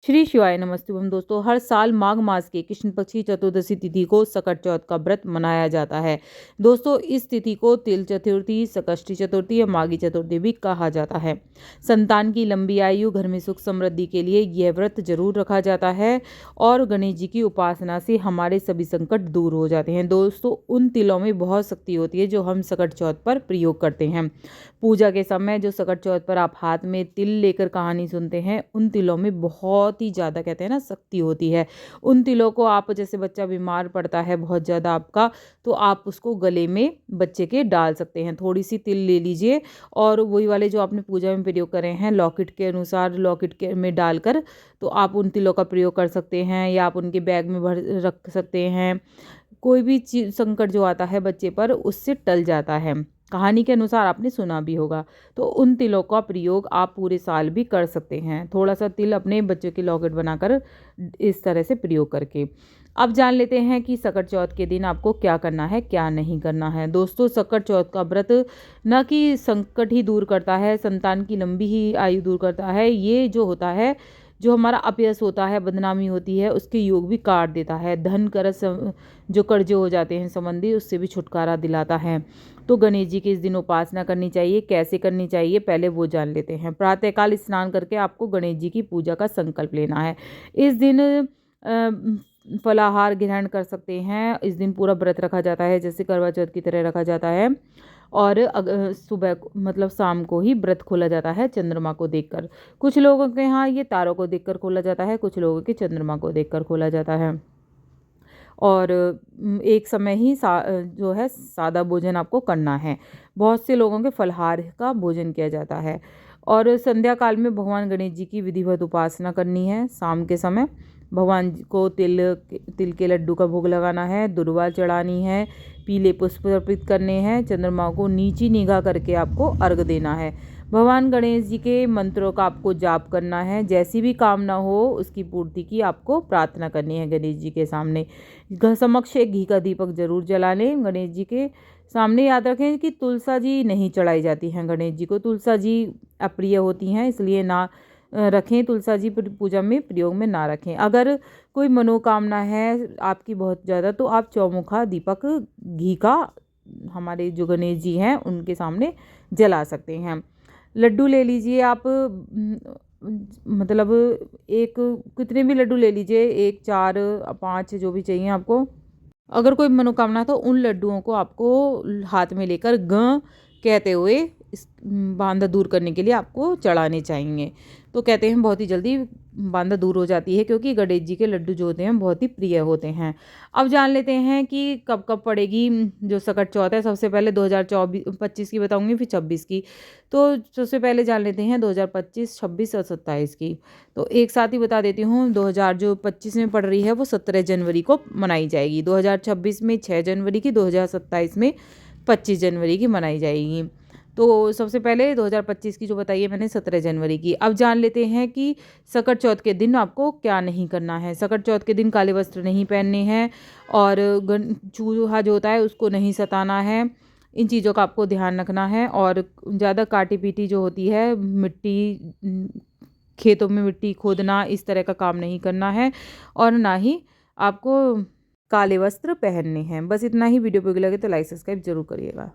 श्री शिवाय नमस्तुभम दोस्तों, हर साल माघ मास के कृष्ण पक्ष की चतुर्दशी तिथि को सकट चौथ का व्रत मनाया जाता है। दोस्तों, इस तिथि को तिल चतुर्थी, संकष्टी चतुर्थी या माघी चतुर्थी भी कहा जाता है। संतान की लंबी आयु, घर में सुख समृद्धि के लिए यह व्रत जरूर रखा जाता है और गणेश जी की उपासना से हमारे सभी संकट दूर हो जाते हैं। दोस्तों, उन तिलों में बहुत शक्ति होती है जो हम सकट चौथ पर प्रयोग करते हैं। पूजा के समय जो सकट चौथ पर आप हाथ में तिल लेकर कहानी सुनते हैं, उन तिलों में बहुत ही ज़्यादा कहते हैं ना शक्ति होती है। उन तिलों को आप, जैसे बच्चा बीमार पड़ता है बहुत ज़्यादा आपका, तो आप उसको गले में बच्चे के डाल सकते हैं। थोड़ी सी तिल ले लीजिए और वही वाले जो आपने पूजा में प्रयोग करे हैं लॉकेट के अनुसार लॉकेट के में डालकर, तो आप उन तिलों का प्रयोग कर सकते हैं या आप उनके बैग में भर रख सकते हैं। कोई भी चीज संकट जो आता है बच्चे पर, उससे टल जाता है। कहानी के अनुसार आपने सुना भी होगा। तो उन तिलों का प्रयोग आप पूरे साल भी कर सकते हैं, थोड़ा सा तिल अपने बच्चों की लॉकेट बनाकर इस तरह से प्रयोग करके। अब जान लेते हैं कि सकट चौथ के दिन आपको क्या करना है, क्या नहीं करना है। दोस्तों, सकट चौथ का व्रत न कि संकट ही दूर करता है, संतान की लंबी ही आयु दूर करता है, ये जो होता है, जो हमारा अपयश होता है, बदनामी होती है, उसके योग भी काट देता है। धन कर्ज जो कर्जे हो जाते हैं संबंधी, उससे भी छुटकारा दिलाता है। तो गणेश जी की इस दिन उपासना करनी चाहिए। कैसे करनी चाहिए पहले वो जान लेते हैं। प्रातःकाल स्नान करके आपको गणेश जी की पूजा का संकल्प लेना है। इस दिन फलाहार ग्रहण कर सकते हैं। इस दिन पूरा व्रत रखा जाता है, जैसे करवा चौथ की तरह रखा जाता है। और सुबह मतलब शाम को ही व्रत खोला जाता है चंद्रमा को देखकर। कुछ लोगों के यहाँ ये तारों को देखकर खोला जाता है, कुछ लोगों के चंद्रमा को देखकर खोला जाता है। और एक समय ही जो है सादा भोजन आपको करना है। बहुत से लोगों के फलाहार का भोजन किया जाता है। और संध्या काल में भगवान गणेश जी की विधिवत उपासना करनी है। शाम के समय भगवान जी को तिल के लड्डू का भोग लगाना है, दुर्वा चढ़ानी है, पीले पुष्प अर्पित करने हैं, चंद्रमा को नीची निगाह करके आपको अर्घ देना है। भगवान गणेश जी के मंत्रों का आपको जाप करना है। जैसी भी कामना हो उसकी पूर्ति की आपको प्रार्थना करनी है गणेश जी के सामने। समक्ष एक घी का दीपक जरूर जला लें। गणेश जी के सामने याद रखें कि तुलसा जी नहीं चढ़ाई जाती हैं गणेश जी को। तुलसा जी अप्रिय होती हैं, इसलिए ना रखें। तुलसा जी पूजा में प्रयोग में ना रखें। अगर कोई मनोकामना है आपकी बहुत ज़्यादा, तो आप चौमुखा दीपक घी का हमारे जो गणेश जी हैं उनके सामने जला सकते हैं। लड्डू ले लीजिए आप, मतलब एक कितने भी लड्डू ले लीजिए, 1 4 5 जो भी चाहिए आपको। अगर कोई मनोकामना है तो उन लड्डुओं को आपको हाथ में लेकर ग कहते हुए इस बांधा दूर करने के लिए आपको चढ़ाने चाहिए। तो कहते हैं बहुत ही जल्दी बांधा दूर हो जाती है, क्योंकि गणेश जी के लड्डू जो होते हैं बहुत ही प्रिय होते हैं। अब जान लेते हैं कि कब कब पड़ेगी जो सकट चौथ है। सबसे पहले 2024-25 की बताऊंगी, फिर 26 की। तो सबसे पहले जान लेते हैं 2025, 26 और 27 की। तो एक साथ ही बता देती हूँ। 2025 में पड़ रही है वो 17 जनवरी को मनाई जाएगी, 2026 में 6 जनवरी की, 2027 में 25 जनवरी की मनाई जाएगी। तो सबसे पहले 2025 की जो बताई है मैंने, 17 जनवरी की। अब जान लेते हैं कि सकट चौथ के दिन आपको क्या नहीं करना है। सकट चौथ के दिन काले वस्त्र नहीं पहनने हैं और चूहा जो होता है उसको नहीं सताना है। इन चीज़ों का आपको ध्यान रखना है। और ज़्यादा काटी पीटी जो होती है, खेतों में मिट्टी खोदना, इस तरह का काम नहीं करना है। और ना ही आपको काले वस्त्र पहनने हैं। बस इतना ही। वीडियो पे लगे तो लाइक सब्सक्राइब जरूर करिएगा।